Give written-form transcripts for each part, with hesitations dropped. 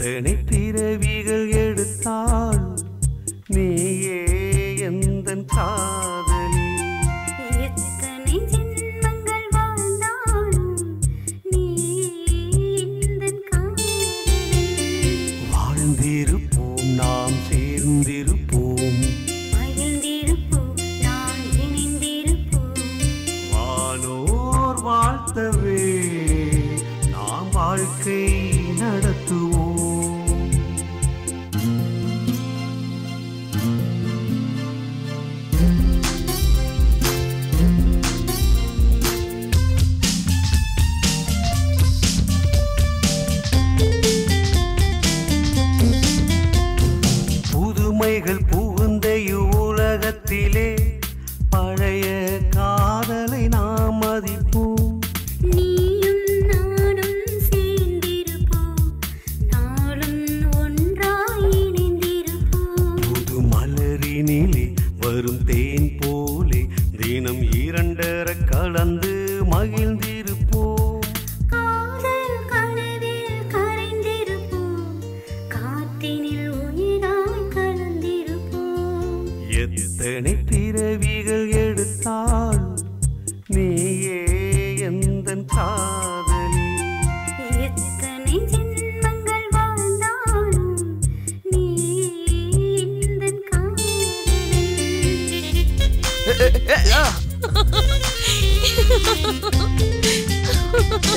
எத்தனை பிறவிகள் எடுத்தால் நீயே எந்தன் காதலி, எத்தனை ஜென்மங்கள் வாழ்ந்தாலும் நீயே எந்தன் காதலி. வாழ்ந்திருப்போம் நாம் சேர்ந்திருப்போம், மகிழ்ந்திருப்போம் நாம் இணைந்திருப்போம். வானோர் வாழ்த்தவே நாம் வாழ்க்கை நடத்துவோம். புதுமைகள் புகுந்த உலகத்திலே பழைய காதலை நாம் மதிப்போம். நீயும் நானும் சேர்ந்திருப்போம், நாளும் ஒன்றாய் இணைந்திருப்போம். புது மலரினிலே வரும் தேன் போலே தினம் இரண்டர கலந்து மகிழ்ந்திருப்போம். காதல் கனவில் கரைந்திருப்போம், காற்றினில் உயிராய் கலந்திருப்போம். எத்தனை பிறவிகள் எடுத்தால் நீயே எந்தன் காதலி, எத்தனை ஜென்மங்கள் வாழ்ந்தாலும் நீயே எந்தன் காதலி.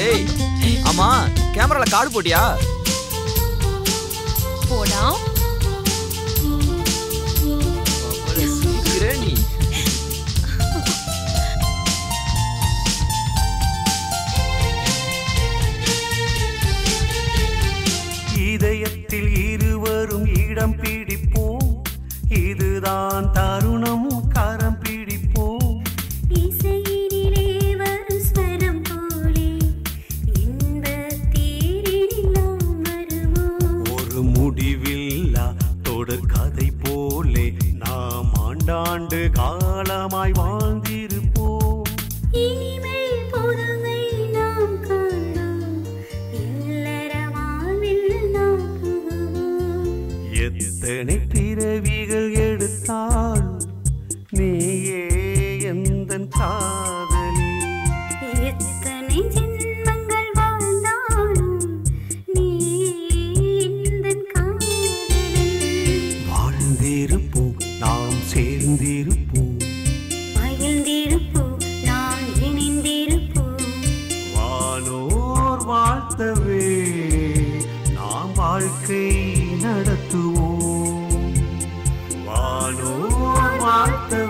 ஏய் ஆமா கேமரால கார்டு போட்டியா? போடா. நீ இதயத்தில் இருவரும் இடம் பிடிப்போம், இதுதான் தருணம் கரம் பிடிப்போம். இசையினிலே வரும் ஸ்வரம் போலே இன்பத் தேரினில் நாம் வருவோம். ஒரு முடிவில்லா தொடர் கதை போலே நாம் ஆண்டாண்டு காலமாய் வாழ்ந்திருப்போம். இனிமை புதுமை நாம் காண்போம், இல்லற வாழ்வில் நாம் புகுவோம். எத்தனை பிறவிகள் எடுத்தால் நீயே எந்தன் காதலி, எத்தனை ஜென்மங்கள் வாழ்ந்தாலும் நீயே எந்தன் காதலி. வாழ்ந்திருப்போம் நாம் சேர்ந்திருப்போம், மகிழ்ந்திருப்போம் நாம் இணைந்திருப்போம். வானோர் வாழ்த்தவே நாம் வாழ்க்கை நடத்துவோம். வானோர் வாழ்த்தவே